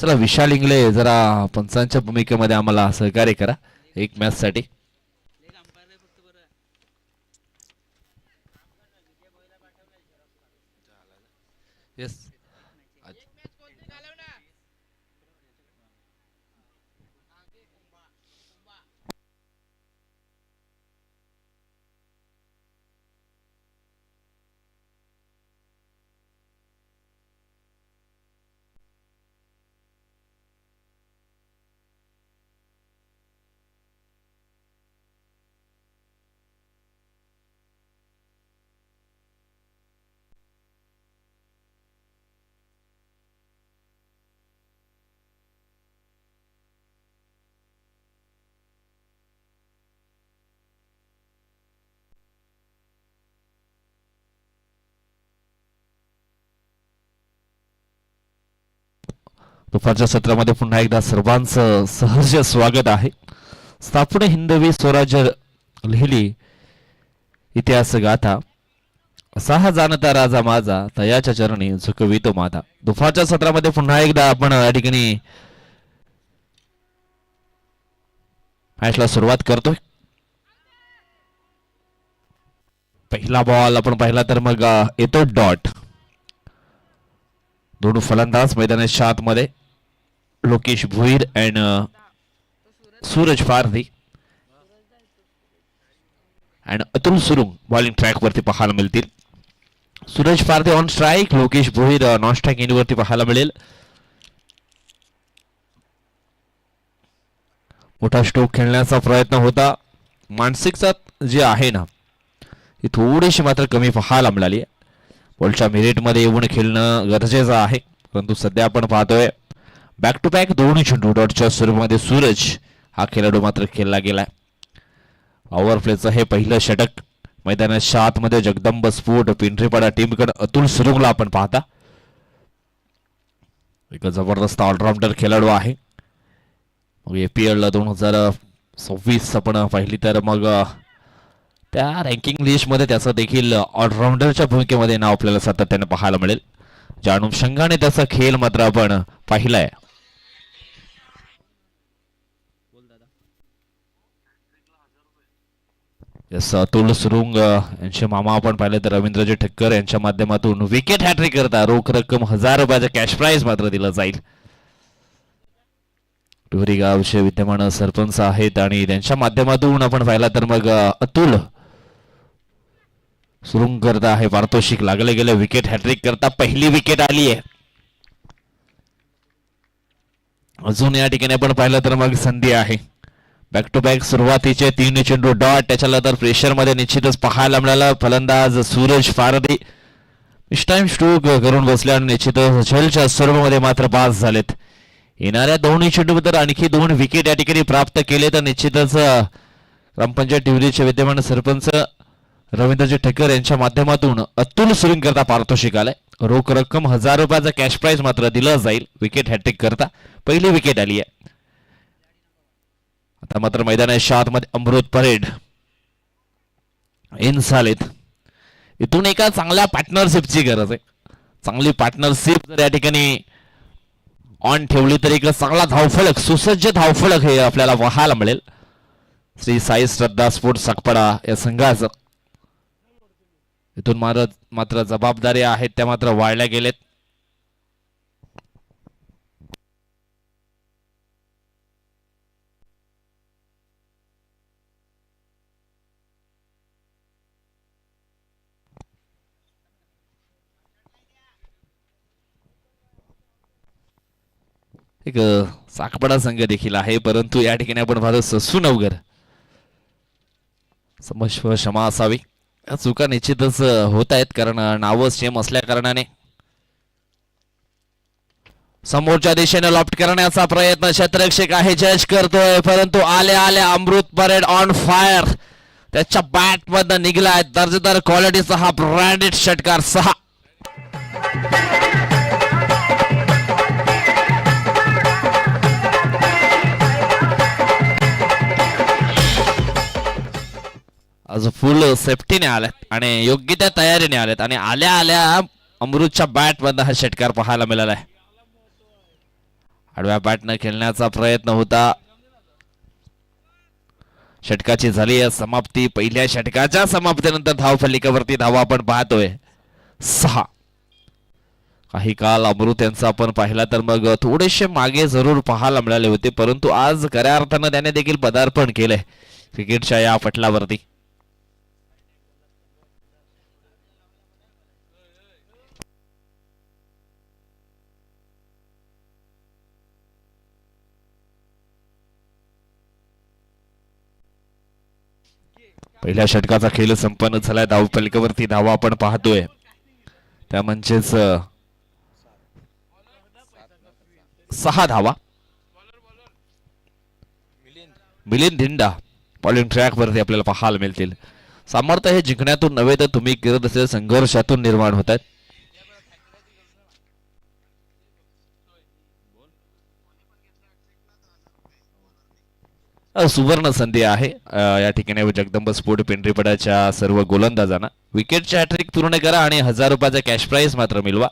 चला विशाल इंगले जरा पंचांच्या भूमिकेमध्ये आम्हाला सहकार्य करा एक मॅच साठी. येस दुपारच्या सत्रामध्ये पुन्हा एकदा सर्वांचं सहर्ष स्वागत आहे. स्थापने हिंदवी स्वराज्य लिहिली इतिहास गाथा असा हा जाणता राजा माझा तयाच्या चरणी झुकवितो माता. दुपारच्या सत्रामध्ये पुन्हा एकदा आपण या ठिकाणी मॅचला सुरुवात करतोय. पहिला बॉल आपण पाहिला तर मग येतो डॉट. दोन फलंदाज मैदानाच्या आतमध्ये Lokesh Bhoir and Suraj Pardhi and Atul Surung bowling track वरती पाहायला मिळतील. Suraj Pardhi on strike, Lokesh Bhoir non strike end वरती पाहायला मिळेल. मोठा स्ट्रोक खेळण्याचा प्रयत्न होता. मानसिकता जी आहे ना ही थोडीशी मात्र कमी पाहायला मिळाली. बॉलच्या मेरिटमध्ये येऊन खेळणं गरजेचं आहे, परंतु सध्या आपण पाहतोय बॅक टू बॅक दोन्ही चेंडू डॉटच्या स्वरूपामध्ये सूरज हा खेळाडू मात्र खेळला गेलाय. पॉवर प्लेचं हे पहिलं षटक मैदानाच्या आतमध्ये जगदंब स्फोट पिंपरीपाडा टीमकडे अतुल सुरुंगला आपण पाहता. एक जबरदस्त ऑलराऊंडर खेळाडू आहे. मग APL 2026 आपण पाहिली तर मग त्या रँकिंग लिस्ट मध्ये त्याचं देखील ऑलराऊंडरच्या भूमिकेमध्ये नाव आपल्याला सातत्याने पाहायला मिळेल. ज्या अनुषंगाने त्याचा खेळ मात्र आपण पाहिलाय. अतुल सुरुंग यांचे मामा आपण पाहिले तर रवींद्रजी ठक्कर यांच्या माध्यमातून विकेट हॅट्रिक करता रोख रक्कम 1000 रुपयाचा कॅश प्राइज मात्र दिलं जाईल. टोरी गावचे विद्यमान सरपंच आहेत आणि त्यांच्या माध्यमातून आपण पाहिला तर मग अतुल सुरुंग करता आहे पारितोषिक लागले गेले. विकेट हॅट्रिक करता पहिली विकेट आली आहे. अजून या ठिकाणी आपण पाहिलं तर मग संधी आहे. बॅक टू बॅक सुरुवातीचे 3 चेंडू डॉट, त्याच्यानंतर प्रेशर मध्ये निश्चितच पाहायला मिळालं. फलंदाज सूरज पारधी टाइम स्ट्रोक करून बसले आणि निश्चितच झेलच्या स्वरूपामध्ये मात्र पास झालेत. येणाऱ्या दोन्ही चेंडू तर आणखी 2 विकेट या ठिकाणी प्राप्त केले तर निश्चितच ग्रामपंचायत टिवरीचे विद्यमान सरपंच रवींद्रजी ठक्कर यांच्या माध्यमातून अतुल सुरुंग करता पारितोषिक आलंय. रोख रक्कम 1000 रुपयाचा कॅश प्राइज मात्र दिलं जाईल. विकेट हॅट्रिक करता पहिली विकेट आली आहे. आता मात्र मैदानाच्या आतमध्ये अमृत परेड इन झालेत. इथून एका चांगल्या पार्टनरशिपची गरज आहे. चांगली पार्टनरशिप जर या ठिकाणी ऑन ठेवली तर एक चांगला धावफलक सुसज्ज धावफलक हे आपल्याला पाहायला मिळेल. श्री साई श्रद्धा स्पोर्ट्स साकपाडा या संघाचं इथून मात्र जबाबदारी आहेत त्या मात्र वाढल्या गेलेत. एक साकपाडा संघ देखील आहे, परंतु या ठिकाणी आपण पाहतो ससू नवगर समश्व क्षमा असावी. चुका निश्चितच होत आहेत कारण नावं सेम असल्या कारणाने. समोरच्या दिशेने लॉफ्ट करण्याचा प्रयत्न क्षेत्ररक्षक आहे जज करतोय, परंतु आले आले अमृत परेड ऑन फायर त्याच्या बॅट मधनं निघलाय. दर्जेदार क्वालिटीचा हा ब्रँडेड षटकार 6. आज फुल सेफ्टीने आल्यात आणि योग्य त्या तयारीने आल्यात आणि आल्या आल्या अमृतच्या बॅट मधनं हा षटकार पाहायला मिळाला आहे. आडव्या बॅटनं खेळण्याचा प्रयत्न होता. षटकाची झाली समाप्ती. पहिल्या षटकाच्या समाप्तीनंतर धावफलकावरती धावा आपण पाहतोय 6. काही काल अमृत यांचा आपण पाहिला तर मग थोडेसे मागे जरूर पाहायला मिळाले होते, परंतु आज खऱ्या अर्थानं त्याने देखील पदार्पण केलंय क्रिकेटच्या या पटलावरती. पहिल्या षटकाचा खेळ संपन्न झालाय. धावफलकावरती धावा आपण पाहतोय त्या म्हणजेच 6 धावा. मिलिंद धिंडा बॉलिंग ट्रॅक वरती आपल्याला पाहायला मिळतील. सामर्थ्य हे जिंकण्यातून नव्हे तर तुम्ही करत असलेल्या संघर्षातून निर्माण होत आहेत. सुवर्ण संधी आहे या ठिकाणी जगदंब स्पोर्ट पेंढरीपडाच्या सर्व गोलंदाजांना. विकेटचे हॅट्रिक पूर्ण करा आणि 1000 रुपयाचा कॅश प्राइज मात्र मिळवा.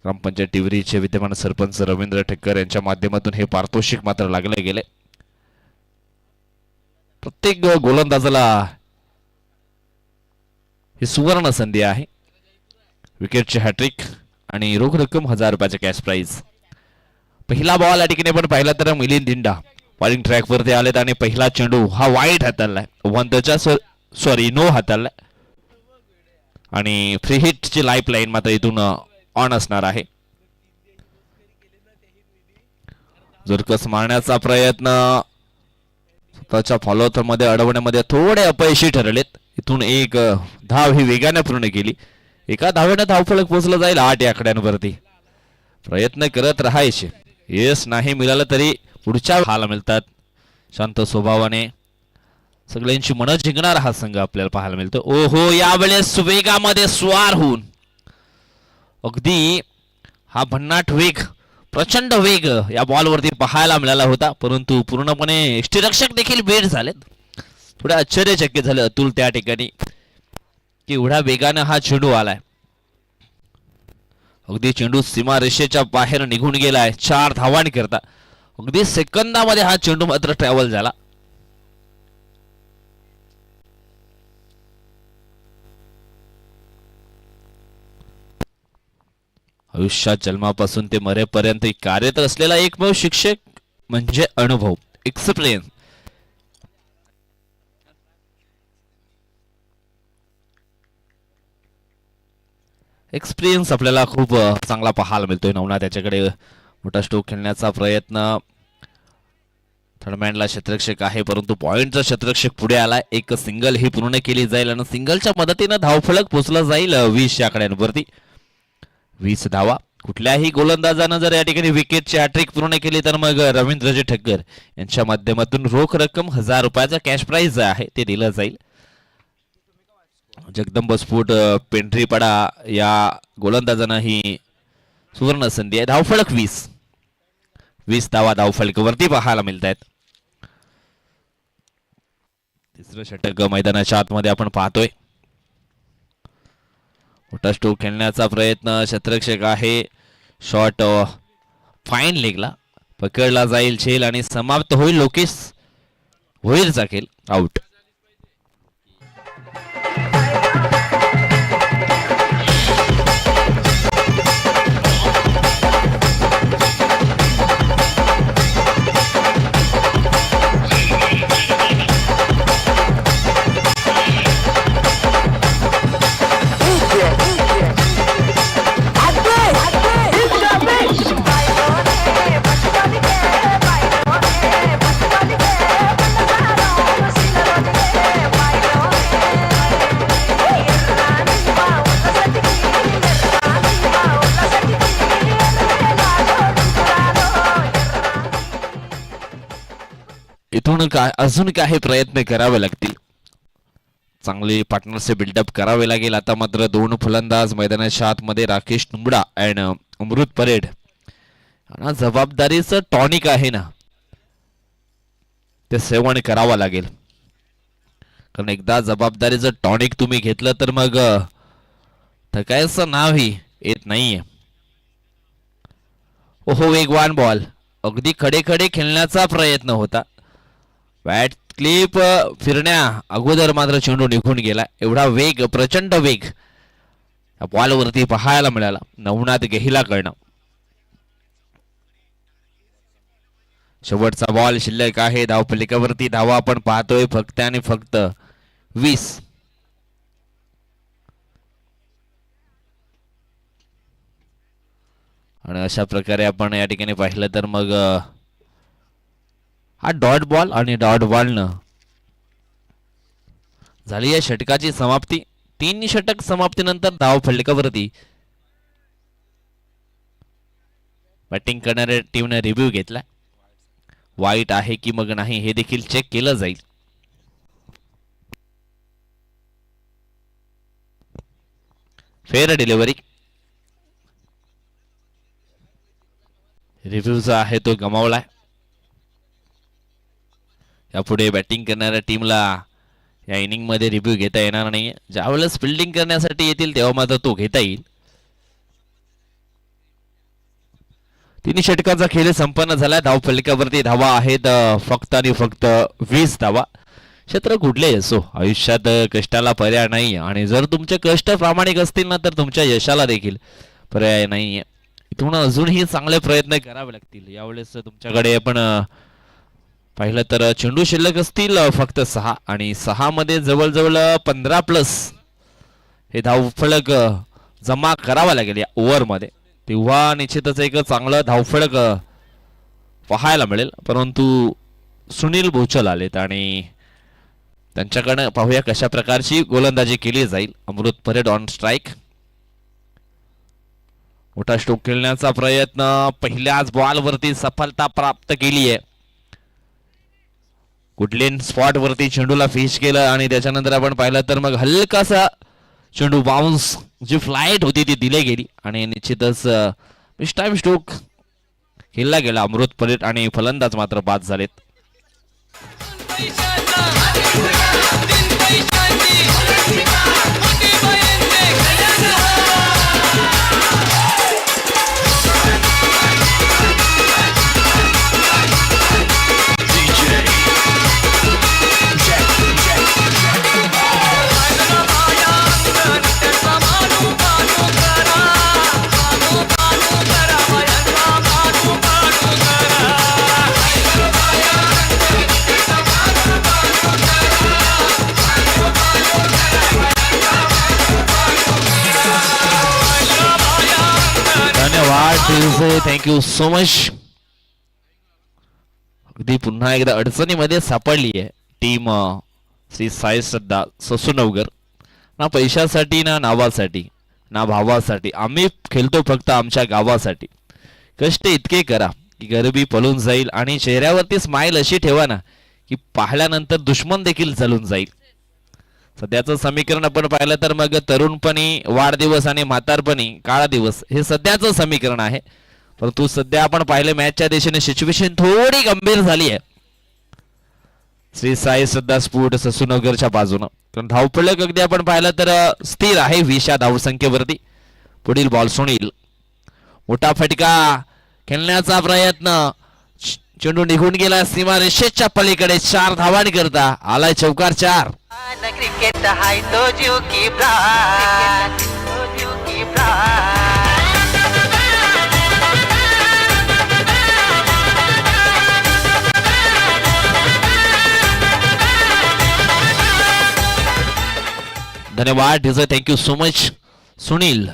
ग्रामपंचायत टिवरीचे विद्यमान सरपंच रवींद्र ठक्कर यांच्या माध्यमातून हे पारितोषिक मात्र लागले गेले. प्रत्येक गोलंदाजाला ही सुवर्ण संधी आहे. विकेटचे हॅट्रिक आणि रोख रक्कम 1000 रुपयाचा कॅश प्राइज. पहिला बॉल या ठिकाणी आपण पाहिला तर मिलिंद धिंडा बॉलिंग ट्रॅक वरती आलेत आणि पहिला चेंडू हा वाईट हाताळलाय. नो हाताळलाय आणि फ्री हिटची लाईफ लाईन मात्र इथून ऑन असणार आहे. जरकस मारण्याचा प्रयत्न स्वतःच्या फॉलोअर मध्ये अडवण्यामध्ये थोडे अपयशी ठरलेत. इथून एक धाव ही वेगाने पूर्ण केली. एका धावेने धावफलक पोहोचलं जाईल 8 या आकड्यांवरती. प्रयत्न करत राहायचे. यश नाही मिळालं तरी पुढच्या हाला मिळतात. शांत स्वभावाने सगळ्यांची मनं जिंकणारा हा संघ आपल्याला पाहायला मिळतो. ओहो, यावेळेस वेगामध्ये स्वार होऊन अगदी हा भन्नाट वेग, प्रचंड वेग या बॉलवरती पाहायला मिळाला होता, परंतु पूर्णपणे यष्टीरक्षक देखील बेड झालेत. थोडं आश्चर्यचकित झालं अतुल त्या ठिकाणी की एवढ्या वेगाने हा चेंडू आलाय. अगदी चेंडू सीमारेषेच्या बाहेर निघून गेलाय 4 धावांकरता. अगदी सेकंदामध्ये हा चेंडू मात्र ट्रॅव्हल झाला. आयुष्यात जन्मापासून ते मरेपर्यंत कार्यरत असलेला एकमेव शिक्षक म्हणजे अनुभव, एक्सपिरियन्स. एक्सपिरियन्स आपल्याला खूप चांगला पाहायला मिळतोय. नवना त्याच्याकडे मोठा स्ट्रोक खेळण्याचा प्रयत्न. थर्डमॅनला क्षेत्ररक्षक आहे, परंतु पॉइंटचा क्षेत्ररक्षक पुढे आलाय. एक सिंगल ही पूर्ण केली जाईल आणि सिंगलच्या मदतीने धावफलक पोहोचला जाईल 20 या आकड्यांवरती. 20 धावा. कुठल्याही गोलंदाजानं जर या ठिकाणी विकेटची हॅट्रिक पूर्ण केली तर मग रवींद्रजी ठक्कर यांच्या माध्यमातून रोख रक्कम 1000 रुपयाचा कॅश प्राइज आहे ते दिलं जाईल. जगदंब स्फोट पेंढरीपडा या गोलंदाजांना ही सुवर्ण संधी आहे. धावफलक 20 धावा धावफलकावरती पाहायला मिळत आहेत. तिसरं षटक मैदानाच्या आतमध्ये आपण पाहतोय. मोठा स्ट्रोक खेळण्याचा प्रयत्न. क्षेत्ररक्षक आहे. शॉट फाईन लेगला पकडला जाईल. झेल आणि समाप्त होईल. लोकेश होईल खेळ आउट. इथून काय अजून काही प्रयत्न करावे लागतील. चांगली पार्टनरशिप बिल्डअप करावे लागेल. आता मात्र 2 फलंदाज मैदानाच्या आतमध्ये राकेश नुमडा अँड अमृत परेड. जबाबदारीचं टॉनिक आहे ना, ते सेवन करावा लागेल. कारण एकदा जबाबदारीचं टॉनिक तुम्ही घेतलं तर मग थकायचं नावही येत नाहीये. ओहो, वेगवान बॉल, अगदी खडे खडे खेळण्याचा प्रयत्न होता. बॅट क्लिप फिरण्या अगोदर मात्र चेंडू निघून गेला. एवढा वेग, प्रचंड वेग या बॉलवरती पाहायला मिळाला नवनाथ गेहिलाकडनं. शेवटचा बॉल शिल्लक आहे. धावफलकावरती धावा आपण पाहतोय फक्त आणि फक्त 20. आणि अशा प्रकारे आपण या ठिकाणी पाहिलं तर मग हा डॉट बॉल आणि डॉट बॉलनं झाली या षटकाची समाप्ती. 3 षटक समाप्तीनंतर धाव फलकावरती बॅटिंग करणाऱ्या टीमने रिव्ह्यू घेतला. वाईट आहे की मग नाही हे देखील चेक केलं जाईल. फेअर डिलिव्हरी, रिव्ह्यूचा आहे तो गमावलाय. यापुढे बॅटिंग करणाऱ्या टीमला या इनिंग मध्ये रिव्ह्यू घेता येणार नाही. ज्यावेळेस फिल्डिंग करण्यासाठी येतील तेव्हा मात्र तो घेता येईल. 3 षटकांचा खेळ संपन्न झाला. धाव फलकावरती धावा आहेत फक्त आणि फक्त 20 धावा. क्षेत्र कुठले असो, आयुष्यात कष्टाला पर्याय नाही आणि जर तुमचे कष्ट प्रामाणिक असतील ना तर तुमच्या यशाला देखील पर्याय नाहीये. इथून अजूनही चांगले प्रयत्न करावे लागतील. यावेळेस तुमच्याकडे आपण पाहिलं तर चेंडू शिल्लक असतील फक्त 6 आणि 6 मध्ये जवळजवळ 15+ हे धावफलक जमा करावा लागेल या ओव्हरमध्ये. तेव्हा निश्चितच एक चांगलं धावफलक पाहायला मिळेल. परंतु सुनील भोचल आलेत आणि त्यांच्याकडे पाहूया कशा प्रकारची गोलंदाजी केली जाईल. अमृत परेड ऑन स्ट्राईक. मोठा स्ट्रोक खेळण्याचा प्रयत्न, पहिल्याच बॉलवरती सफलता प्राप्त केली आहे. गुडलेन स्पॉट वरती चेंडूला फिश केलं आणि त्याच्यानंतर आपण पाहिलं तर मग हलकासा चेंडू बाउन्स जी फ्लाइट होती ती दिली गेली आणि निश्चितच मिस्टाईम स्ट्रोक खेळला गेला अमृत परेड आणि फलंदाज मात्र बाद झालेत. Thank you so much. अगदी पुन्हा एकदा अडचणीमध्ये सापडली आहे टीम श्री साई श्रद्धा ससूनवगर. ना पैशासाठी, ना नावासाठी, ना भावासाठी. आम्ही खेळतो फक्त आमच्या गावासाठी. कष्ट इतके करा की गरिबी पळून जाईल आणि चेहऱ्यावरती स्माइल अशी ठेवा ना की पाहिल्यानंतर दुश्मन देखील जळून जाईल. सध्याचं समीकरण आपण पाहिलं तर मग तरुणपणी वाढदिवस आणि म्हातारपणी काळा दिवस हे सध्याचं समीकरण आहे. परंतु सध्या आपण पाहिले मॅचच्या दिशेने सिच्युएशन थोडी गंभीर झाली आहे श्री साई श्रद्धा स्पोर्ट ससूनगरच्या बाजूनं. कारण धावफलक अगदी आपण पाहिलं तर स्थिर आहे 20 या धावसंख्येवरती. पुढील बॉल सुनील, मोठा फटका खेळण्याचा प्रयत्न, चेंडू निघून गेला सीमारेषेच्या पलीकडे. 4 धावांकरता आलाय चौकार 4. क्रिकेट हाय तो जीव की प्राण, तो जीव की प्राण. धन्यवाद डिझर, थँक्यू सो मच. सुनील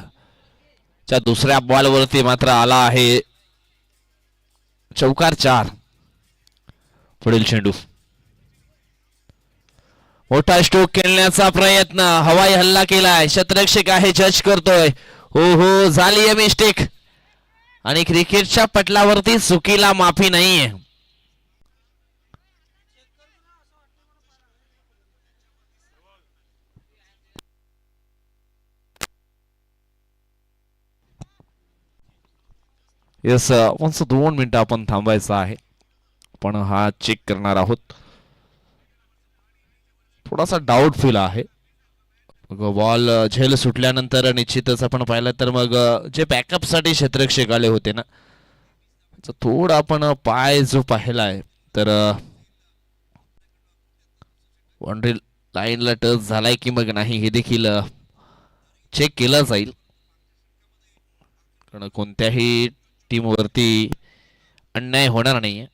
च्या दुसऱ्या बॉलवरती मात्र आला आहे चौकार 4. पुढील चेंडू, मोठा स्ट्रोक खेळण्याचा प्रयत्न, हवाई हल्ला केलाय. शतरक्षक आहे, जज करतोय. हो झाली आहे मिस्टेक आणि क्रिकेटच्या पटलावरती चुकीला माफी नाहीये. येस, 2 मिनिटं आपण थांबायचं आहे. पण हा चेक करणार आहोत. थोडासा डाऊट फील आहे. बॉल झेल सुटल्यानंतर निश्चितच आपण पाहिलं तर मग जे बॅकअपसाठी क्षेत्ररक्षक आले होते ना, थोडा आपण पाय जो पाहिला आहे तर बाउंड्री लाईनला टच झालाय की मग नाही हे देखील चेक केलं जाईल. कारण कोणत्याही टीमवरती अन्याय होणार नाहीये.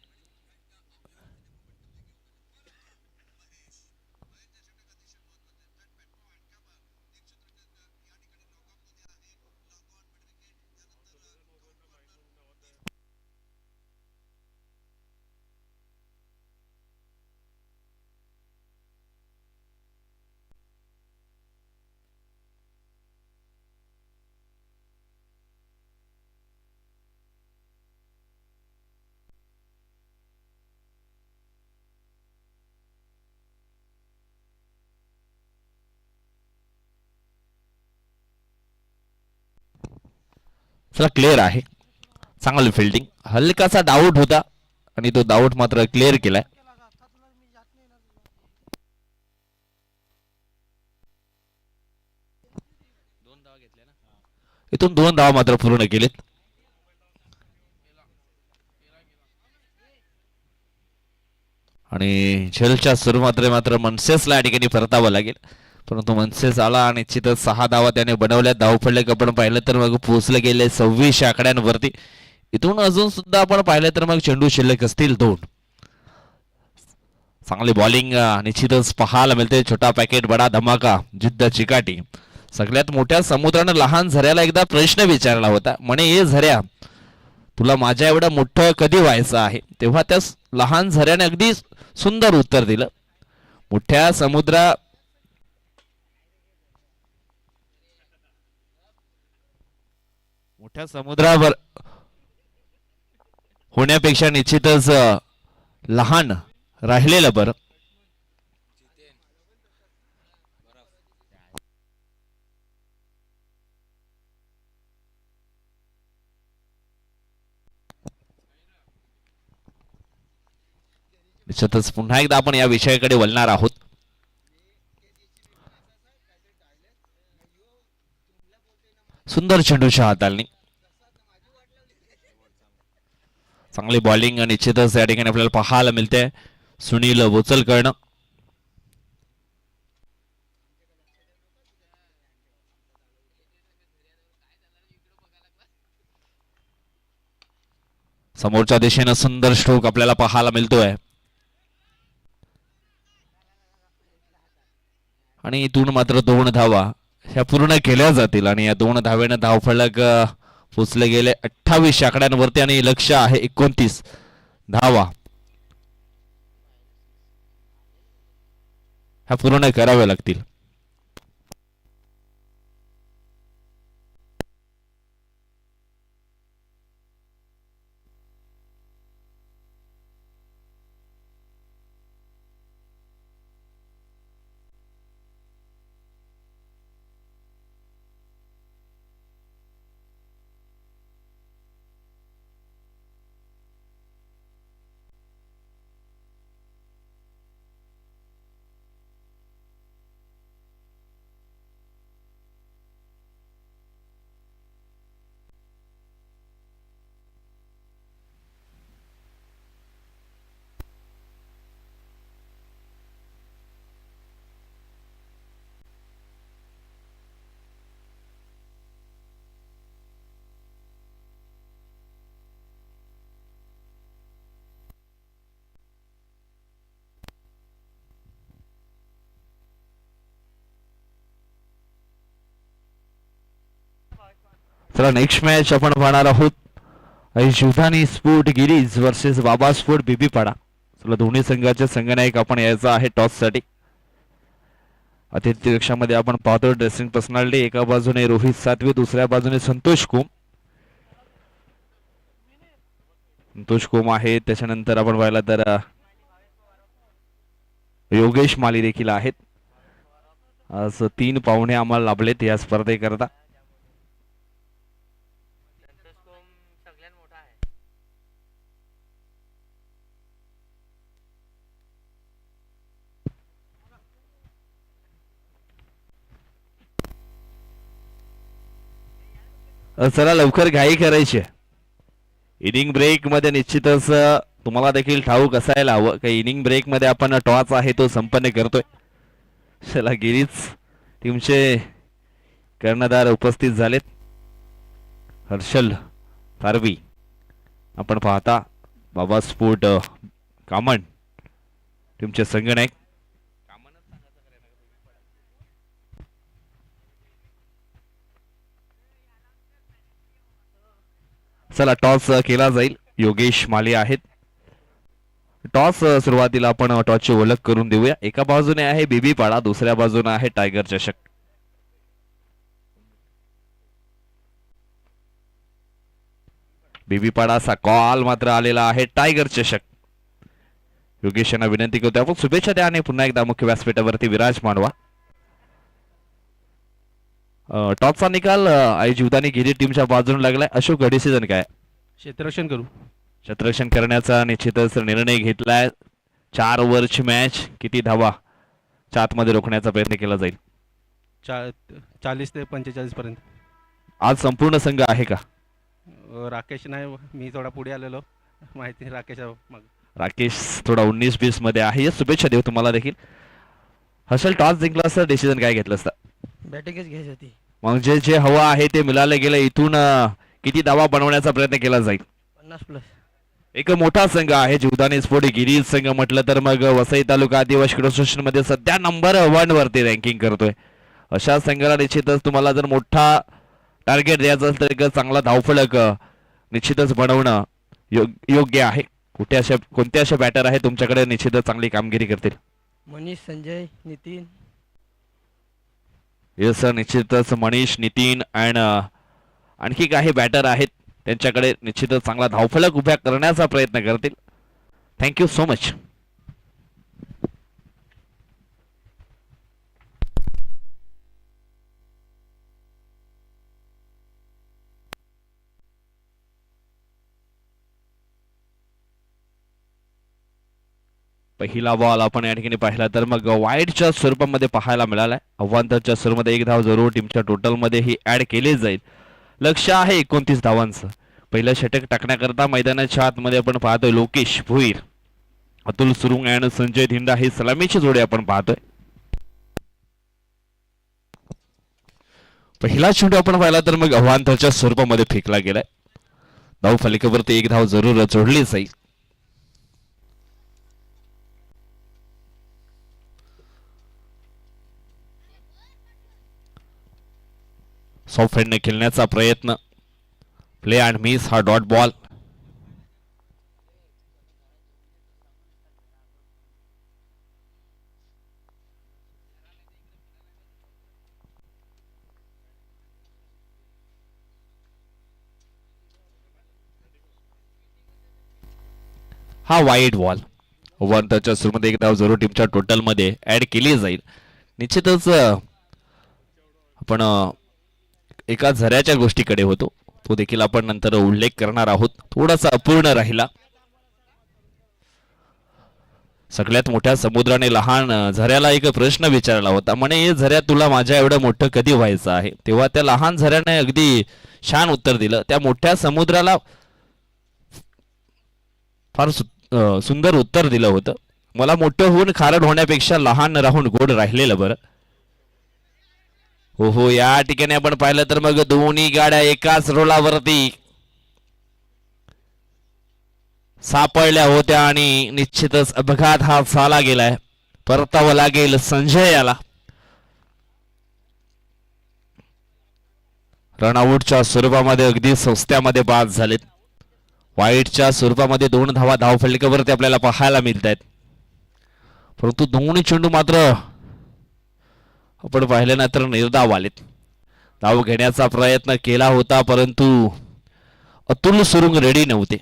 चला क्लिअर आहे. चांगली फिल्डिंग. हलकासा डाऊट होता आणि तो डाऊट मात्र क्लिअर केलाय. इथून 2 धावा मात्र पूर्ण केलेत. आणि झेलच्या सुरुवातीला मात्र मनसेसला या ठिकाणी परतावं लागेल. परंतु मनसेस आला आणि निश्चितच 6 धावा त्याने बनवल्या. धावफलक आपण पाहिलं तर मग पोहोचले गेले 26 आकड्यांवरती. इथून अजून सुद्धा आपण पाहिलं तर मग चेंडू शिल्लक असतील 2. चांगली बॉलिंग निश्चितच पाहायला मिळते. छोटा पॅकेट बडा धमाका, जिद्द चिकाटी. सगळ्यात मोठ्या समुद्रानं लहान झऱ्याला एकदा प्रश्न विचारला होता, म्हणे ये झऱ्या तुला माझ्या एवढं मोठं कधी व्हायचं आहे. तेव्हा त्या लहान झऱ्याने अगदी सुंदर उत्तर दिलं. मोठ्या समुद्रावर होण्यापेक्षा निश्चितच लहान राहिलेलं बरं. निश्चितच पुन्हा एकदा आपण या विषयाकडे वळणार आहोत. सुंदर चेंडूच्या हाताळणी. चांगली बॉलिंग निश्चितच या ठिकाणी आपल्याला पाहायला मिळते. सुनील वोचलकरनं. समोरच्या दिशेनं सुंदर स्ट्रोक आपल्याला पाहायला मिळतोय. आणि इथून मात्र 2 धावा ह्या पूर्ण केल्या जातील आणि या 2 धावेनं धावफलक पोचले गेले 28 आकड्यांवरती आणि लक्ष आहे 29 धावा ह्या पूर्ण कराव्या लागतील. चला नेक्स्ट मॅच आपण पाहणार आहोत. शिवधानी स्पोर्ट गिरीज वर्सेस बाबा स्पोर्ट बीबीपाडा. चला दोन्ही संघाचे संघनायक आपण यायचा आहे टॉस साठी. अतिथी कक्षामध्ये आपण पाहतो ड्रेसिंग पर्सनॅलिटी. एका बाजूने रोहित सातवे, दुसऱ्या बाजूने संतोष कोम आहे. त्याच्यानंतर आपण पाहिलं तर योगेश माली देखील आहेत. आज 3 पाहुणे आम्हाला लाभलेत या स्पर्धेकरता. चला लवकर घाई करायची. इनिंग ब्रेक मध्ये निश्चितच तुम्हाला देखील ठाऊक असायला हवं की इनिंग ब्रेक मध्ये आपण टॉस आहे तो संपन्न करतोय. चला गिरीज टीमचे कर्णधार उपस्थित झालेत. हर्षल फारवी आपण पाहता बाबा स्पोर्ट कामन टीमचे संगणक. चला टॉस केला जाईल. योगेश माले आहेत. टॉस सुरुवातीला आपण टॉसची ओळख करून देऊया. एका बाजूने आहे बीबी पाडा, दुसऱ्या बाजूने आहे टायगर चषक. बीबी पाडाचा कॉल मात्र आलेला आहे टायगर चषक. योगेश यांना विनंती करतो आपण शुभेच्छा द्या आणि पुन्हा एकदा मुख्य व्यासपीठावरती विराजमान व्हा. टॉसचा निकाल आई जीवदानी गिरी टीमच्या बाजूने लागलाय. अशोक डिसिजन काय? क्षेत्ररक्षण करू. क्षेत्ररक्षण करण्याचा निश्चितच निर्णय घेतलाय. 4 ओव्हरची मॅच, किती धावा मध्ये रोखण्याचा प्रयत्न केला जाईल? 40 ते 45 पर्यंत. आज संपूर्ण संघ आहे का? राकेश नाही, मी थोडा पुढे आलेलो, माहिती राकेश मग. राकेश थोडा 19-20 मध्ये आहे. शुभेच्छा देऊ तुम्हाला देखील. हर्षल टॉस जिंकला असता डिसिजन काय घेतलं असतं? बॅटिंगच घ्यायची होती. म्हणजे जे हवं आहे ते मिळालं गेलं. इथून किती धावा बनवण्याचा प्रयत्न केला जाईल? 50+. एक मोठा संघ आहे जीवदानी स्पोर्ट गिरीज संघ म्हटलं तर मग वसई तालुका आदिवासी क्रीडा असोसिएशन मध्ये सध्या नंबर 1 वरती रँकिंग करतोय. अशा संघाला निश्चितच तुम्हाला जर मोठा टार्गेट द्यायचं असेल तर एक चांगला धावफलक निश्चितच बनवणं योग्य आहे. कोणते असे बॅटर आहे तुमच्याकडे निश्चितच चांगली कामगिरी करतील? मनीष, संजय, नितीन. येस सर, निश्चितच मनीष, नितीन अँड आणखी काही बॅटर आहेत त्यांच्याकडे निश्चितच चांगला धावफलक उभ्या करण्याचा प्रयत्न करतील. Thank you so much. पहिला बॉल आपण या ठिकाणी पाहिला तर मग वाईडच्या स्वरूपामध्ये पाहायला मिळालाय. अव्वांतरच्या स्वरूपामध्ये 1 धाव जरूर टीमच्या टोटल मध्ये ही ऍड केली जाईल. लक्ष आहे 29 धावांचं. पहिलं षटक टाकण्याकरता मैदानाच्या आतमध्ये आपण पाहतोय लोकेश भुईर, अतुल सुरुंग आणि संजय धिंडा ही सलामीची जोडी आपण पाहतोय. पहिला चेंडू आपण पाहिला तर मग अव्वांतरच्या स्वरूपामध्ये फेकला गेलाय. धाव फलकावरती 1 धाव जरूर जोडली जाईल. सॉफ्ट हँडने खेळण्याचा प्रयत्न, प्ले अँड मिस हा डॉट बॉल. हा वाईड बॉल. ओव्हरच्या सुरुवातीमध्ये 1 धाव जरूर टीमच्या टोटल मध्ये ऍड केली जाईल. निश्चितच आपण एका झऱ्याच्या गोष्टीकडे होतो, तो देखील आपण नंतर उल्लेख करणार आहोत. थोडासा अपूर्ण राहिला. सगळ्यात मोठ्या समुद्राने लहान झऱ्याला एक प्रश्न विचारला होता, म्हणे हे झऱ्या तुला माझ्या एवढं मोठं कधी व्हायचं आहे? तेव्हा त्या लहान झऱ्याने अगदी छान उत्तर दिलं. त्या मोठ्या समुद्राला फार सुंदर उत्तर दिलं होतं, मला मोठं होऊन खारड होण्यापेक्षा लहान राहून गोड राहिलेलं बरं. हो, या ठिकाणी आपण पाहिलं तर मग दोन्ही गाड्या एकाच रोलावरती सापडल्या होत्या आणि निश्चितच अपघात हा झाला गेलाय. परतावं लागेल संजय याला. रनआउटच्या स्वरूपामध्ये अगदी सस्त्यामध्ये बाद झालेत. वाईटच्या स्वरूपामध्ये 2 धावा धावफलकावरती आपल्याला पाहायला मिळत आहेत. परंतु दोन्ही चेंडू मात्र आपण पाहिले ना तर निर्धाव आलेत. धाव घेण्याचा प्रयत्न केला होता परंतु अतुल सुरुंग रेडी नव्हते.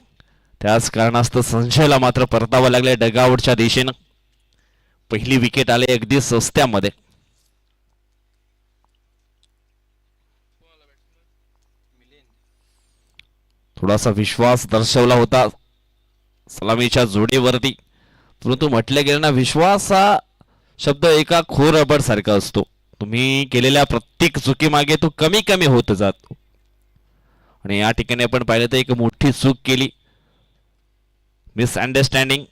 त्याच कारणास्तव संजयला मात्र परतावं लागले डगआउटच्या दिशेनं. पहिली विकेट आली अगदी सस्त्यामध्ये. थोडासा विश्वास दर्शवला होता सलामीच्या जोडीवरती, परंतु म्हटले गेले ना, विश्वास हा शब्द एका खोर रबर सारखा असतो. तुम्ही केलेल्या प्रत्येक चुकीमागे तो कमी कमी होत जातो. आणि या ठिकाणी आपण पाहिलं तर एक मोठी चूक केली, मिसअंडरस्टँडिंग.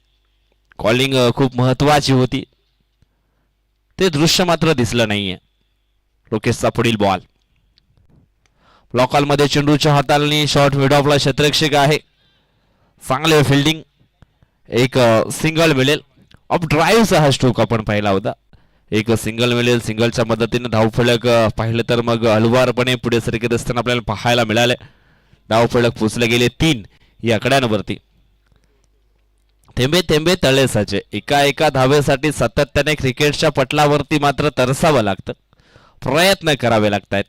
कॉलिंग खूप महत्वाची होती, ते दृश्य मात्र दिसलं नाहीये. लोकेशचा पुढील बॉल ब्लॉकॉलमध्ये चेंडूच्या हाताळणी, शॉट मिड ऑफला क्षेत्ररक्षक आहे, चांगले फिल्डिंग, एक सिंगल मिळेल. ऑफ ड्राईव्हचा हा स्ट्रोक आपण पाहिला होता, एक सिंगल मिळेल. सिंगलच्या मदतीने धावफलक पाहिलं तर मग हलवारपणे पुढे सरकत असताना आपल्याला पाहायला मिळाले. धावफलक पोचले गेले 3 या आकड्यांवरती. थेंबे थेंबे तळे साचे, एका एका धावेसाठी सातत्याने क्रिकेटच्या पटलावरती मात्र तरसावं लागतं, प्रयत्न करावे लागतात.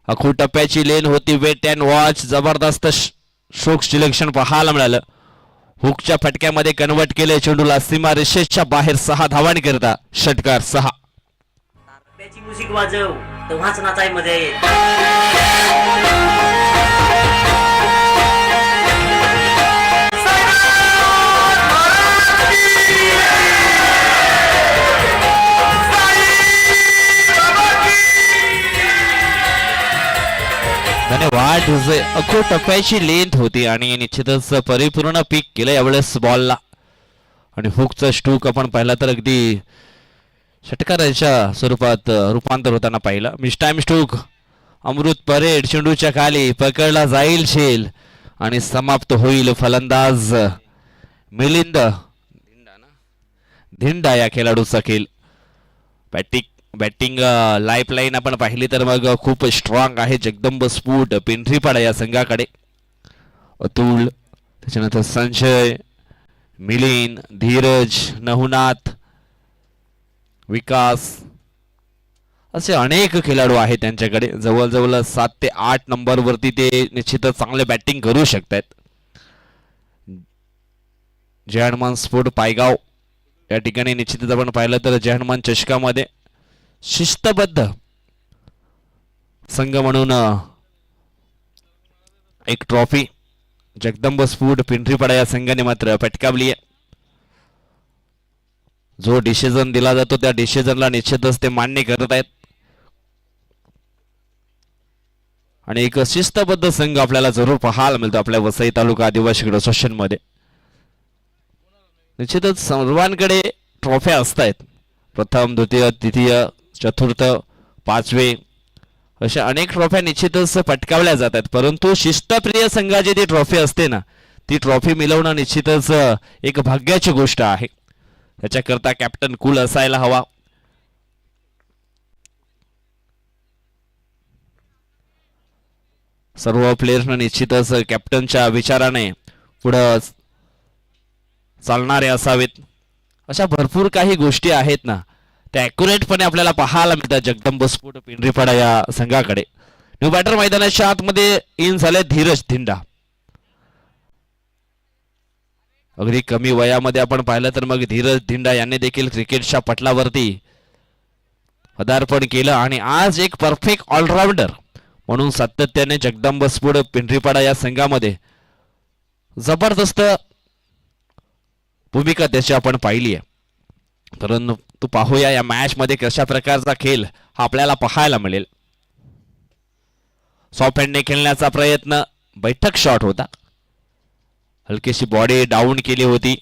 अखू टप्प्याची लेन होती, वेट अँड वॉच. जबरदस्त स्ट्रोक सिलेक्शन पाहायला मिळालं. हुकच्या फटक्यामध्ये कन्वर्ट केले चेंडूला, सीमा रेषेच्या बाहेर 6 धावांकरिता षटकार 6. त्याची म्युझिक वाजव, तेव्हाच नाचाय मजा येईल. धन्यवाद. अखो टप्प्याची लेंथ होती आणि निश्चितच परिपूर्ण पीक केलं यावेळेस बॉलला. आणि हुकचा स्ट्रोक आपण पाहिला तर अगदी षटकाराच्या स्वरूपात रूपांतर होताना पाहिलं. मिसटाइम स्ट्रोक, अमृत परेड चेंडूच्या खाली, पकडला जाईल झेल आणि समाप्त होईल. फलंदाज मिलिंद धिंडा या खेळाडूचा खेळ. बॅटिंग लाईफलाईन आपण पाहिली तर मग खूप स्ट्रॉंग आहे. जगदंब स्फूट पिंपरीपाडा या संघाकडे. अतुल, त्याच्यानंतर संजय, मिलिंद, धीरज, नहुनाथ, विकास, असे अनेक खेळाडू आहेत त्यांच्याकडे. जवळजवळ 7 ते 8 नंबरवरती ते निश्चितच चांगले बॅटिंग करू शकतात. जय हनुमान स्पोर्ट पायगाव या ठिकाणी निश्चितच आपण पाहिलं तर जय हनुमान चषकामध्ये शिस्तबद्ध संघ म्हणून एक ट्रॉफी जगदंब स्फूट पिंपरीपाडा या संघाने मात्र पटकावली आहे. जो डिसिजन दिला जातो त्या डिसिजनला निश्चितच ते मान्य करत आहेत आणि एक शिस्तबद्ध संघ आपल्याला जरूर पाहायला मिळतो आपल्या वसई तालुका आदिवासी क्रीडा असोसिएशन मध्ये. निश्चितच सर्वांकडे ट्रॉफ्या असतात, प्रथम, द्वितीय, तृतीय, चतुर्थ, 5वे अशा अनेक ट्रॉफ्या निश्चितच पटकावल्या जातात. परंतु शिस्तप्रिय संघाची ती ट्रॉफी असते ना, ती ट्रॉफी मिळवणं निश्चितच एक भाग्याची गोष्ट आहे. त्याच्याकरता कॅप्टन कूल असायला हवा. सर्व प्लेयर्सना निश्चितच कॅप्टनच्या विचाराने पुढे चालणारे असावेत. अशा भरपूर काही गोष्टी आहेत ना, त्या ॲक्युरेटपणे आपल्याला पाहायला मिळतात जगदंब स्फोट पिंपरीपाडा या संघाकडे. न्यू बॅटर मैदानाच्या आतमध्ये इन झाले धीरज धिंडा. अगदी कमी वयामध्ये आपण पाहिलं तर मग धीरज धिंडा यांनी देखील क्रिकेटच्या पटलावरती पदार्पण केलं आणि आज एक परफेक्ट ऑलराऊंडर म्हणून सातत्याने जगदंब स्फोट पिंपरीपाडा या संघामध्ये जबरदस्त भूमिका त्याची आपण पाहिली आहे. परंतु पाहूया या मॅच मध्ये कशा प्रकारचा खेळ हा आपल्याला पाहायला मिळेल. सॉफ्ट हँडने खेळण्याचा प्रयत्न, बैठक शॉट होता, हलकीशी बॉडी डाऊन केली होती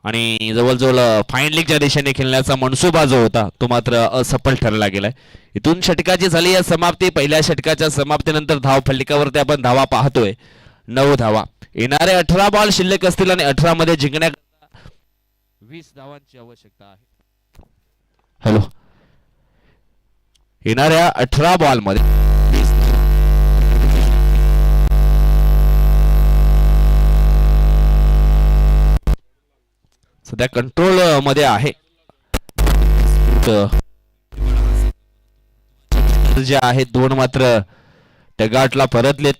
आणि जवळजवळ फाईन लीगच्या दिशेने खेळण्याचा मनसुबा जो होता तो मात्र असफल ठरला गेलाय. इथून षटकाची झाली या समाप्ती. पहिल्या षटकाच्या समाप्तीनंतर धाव फलकावरती आपण धावा पाहतोय 9 धावा. येणारे 18 बॉल शिल्लक असतील आणि 18 मध्ये जिंकण्याकरता 20 धावांची आवश्यकता आहे. हॅलो, येणाऱ्या 18 बॉल मध्ये सध्या कंट्रोल मध्ये आहे. जे आहेत 2 मात्र टगाटला परतलेत.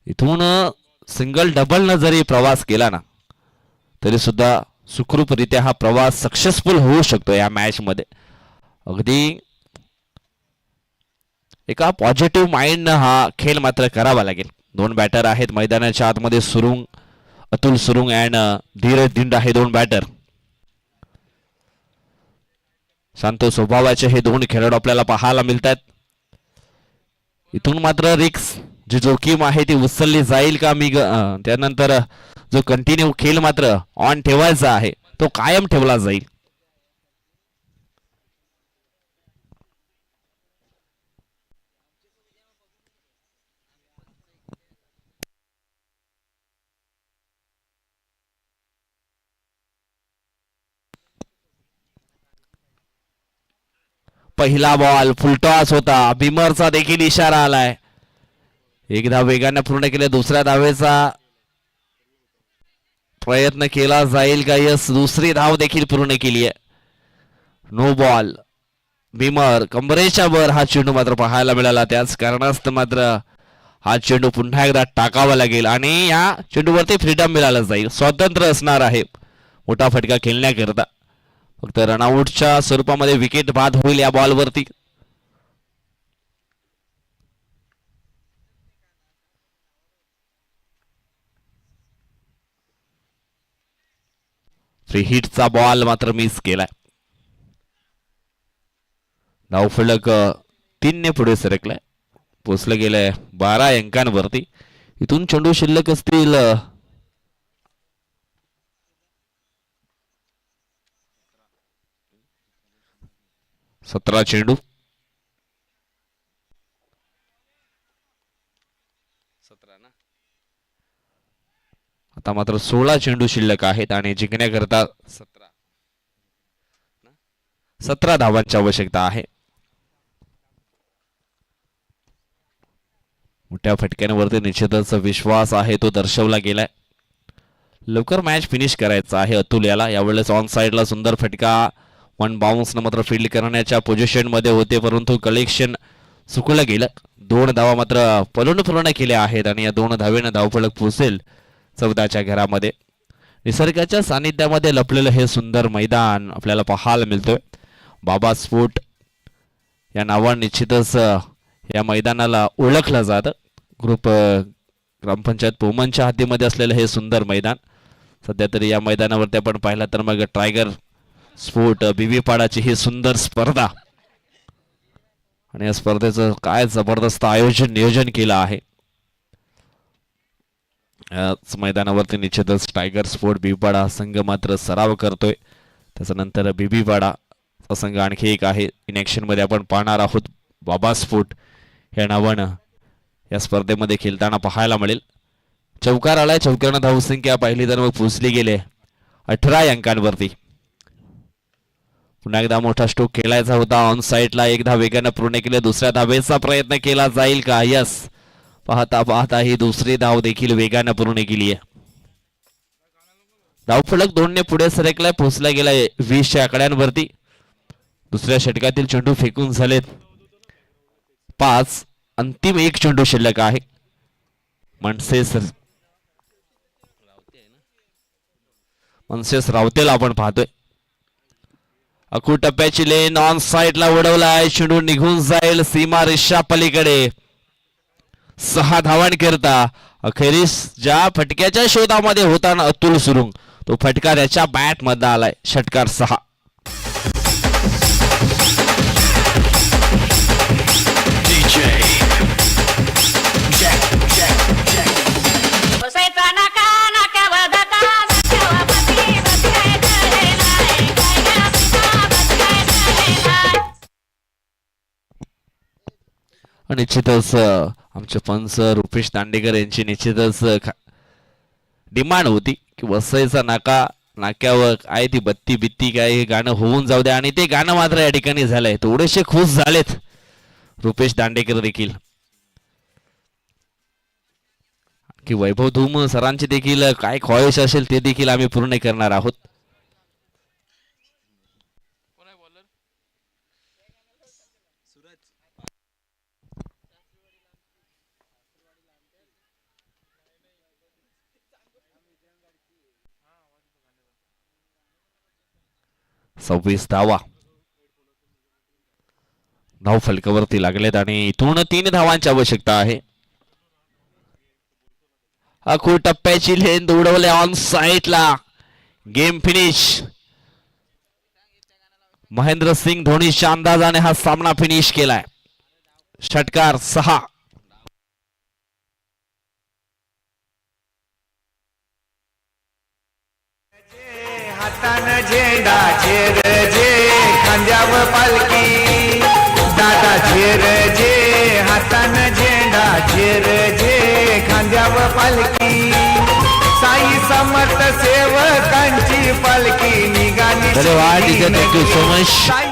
इथून सिंगल डबल न जरी प्रवास केला ना तरी सुद्धा सुखरूपरित्या हा प्रवास सक्सेसफुल होऊ शकतो या मॅच मध्ये. अगदी एका पॉझिटिव्ह माइंड हा खेळ मात्र करावा लागेल. 2 बॅटर आहेत मैदानाच्या आतमध्ये, सुरुंग, अतुल सुरुंग अँड धीरज धिंडा हे 2 बॅटर. शांत स्वभावाचे हे 2 खेळाडू आपल्याला पाहायला मिळतात. इथून मात्र रिक्स जी जोखीम आहे ती उचलली जाईल का त्यानंतर जो कंटिन्यू खेळ मात्र ऑन ठेवायचा आहे तो कायम ठेवला जाईल. पहिला बॉल फुलटॉस होता. बिमरचा देखील इशारा आलाय. एकदा वेगाने पूर्ण केले. दुसऱ्या धावेचा प्रयत्न केला जाईल का? यस, दुसरी धाव देखील पूर्ण केली आहे. No ball. बिमर कंबरेच्या वर हा चेंडू मात्र पाहायला मिळाला. त्याच कारणास्तव मात्र हा चेंडू पुन्हा एकदा टाकावा लागेल आणि या चेंडूवरती फ्रीडम मिळालं जाईल. स्वातंत्र्य असणार आहे मोठा फटका खेळण्याकरता. फक्त रनआउटच्या स्वरूपामध्ये विकेट बाद होईल या बॉलवरती. फ्री हिटचा बॉल मात्र मिस केलाय. धावफलक 3 ने पुढे सरकलाय. पोचलं गेलंय 12 अंकांवरती. इथून चेंडू शिल्लक असतील 17 चेंडू. आता मात्र 16 चेंडू शिल्लक आहेत आणि जिंकण्याकरता 17 धावांची आवश्यकता आहे. मोठ्या फटक्यांवरती निश्चितच विश्वास आहे तो दर्शवला गेलाय. लवकर मॅच फिनिश करायचा आहे अतुल याला. यावेळेस ऑन साइडला सुंदर फटका. 1 बाउन्स मात्र फील्ड करण्याच्या पोझिशन मध्ये होते परंतु कलेक्शन चुकलं गेलं. 2 धावा मात्र पलून पूर्ण केल्या आहेत आणि या 2 धावेनं धावफलक पोहोचेल 14च्या घरामध्ये. निसर्गाच्या सानिध्यामध्ये लपलेलं हे सुंदर मैदान आपल्याला पाहायला मिळतोय. बाबा स्पोर्ट या नावाने निश्चितच या मैदानाला ओळखलं जातं. ग्रुप ग्रामपंचायत पोमनच्या हद्दीमध्ये असलेलं हे सुंदर मैदान. सध्या तरी या मैदानावरती आपण पाहिलं तर मग टायगर स्पोर्ट बीबीपाडाची ही सुंदर स्पर्धा आणि या स्पर्धेचं काय जबरदस्त नियोजन केलं आहे. याच मैदानावरती निश्चितच टायगर स्पोर्ट बीबीपाडा संघ मात्र सराव करतोय. त्याच्यानंतर बीबीपाडा संघ आणखी एक आहे इन ऍक्शन मध्ये आपण पाहणार आहोत. बाबा स्पोर्ट या नावानं या स्पर्धेमध्ये खेळताना पाहायला मिळेल. चौकार आलाय. चौकारानं धावसंख्या पाहिली तर मग पोचली गेले 18 अंकांवरती. पुन्हा एकदा मोठा स्ट्रोक खेळायचा होता. ऑन साइडला एकदा वेगानं पूर्ण केले. दुसऱ्या धावेचा प्रयत्न केला जाईल का? यस, पाहता पाहता ही दुसरी धाव देखील वेगानं पूर्ण केली आहे. धावफलक 2 ने पुढे सरकलाय. पोहोचला गेलाय 20च्या आकड्यांवरती. दुसऱ्या षटकातील चेंडू फेकून झालेत 5. अंतिम 1 चेंडू शिल्लक आहे. मनसेस रावतेला आपण पाहतोय. अकू टप्प्याची लेन ऑन साइडला उडवलाय. चेंडू निघून जाईल सीमा रेषा पलीकडे. 6 धावांकरता अखेरीस ज्या फटक्याच्या शोधामध्ये होताना अतुल सुरुंग तो फटका त्याच्या बॅट मध्ये आलाय. षटकार 6. बसायचा नाका नाक्यावर धका नाक्यावर बसली बस काय झाले नाही काय गं पिता बस काय झाले नाही. निश्चितच आमचे पंच रुपेश दांडेकर यांची निश्चितच डिमांड होती की बसायचा नाक्यावर आहे ती बत्ती बित्ती काय हे गाणं होऊन जाऊ द्या आणि ते गाणं मात्र या ठिकाणी झालंय. थोडेसे खुश झालेत रुपेश दांडेकर देखील. की वैभव धूम सरांची देखील काय ख्वाहिश असेल ते देखील आम्ही पूर्ण करणार आहोत. सव्वीस धावा धाव फलकावरती लागलेत आणि इथून 3 धावांची आवश्यकता आहे. अकू टप्प्याची लेन उडवले ऑन साइडला. Game finish. महेंद्र सिंग धोनीच्या अंदाजाने हा सामना फिनिश केलाय. षटकार 6. हातान झेंडा झेर जे खांद्यावर पालखी दादा झेर जे हातान झेंडा झेर जे खांद्यावर पालखी साई समर्थ सेवकांची पालखी निघाली धन्यवाद, थँक्यू सो मच. साई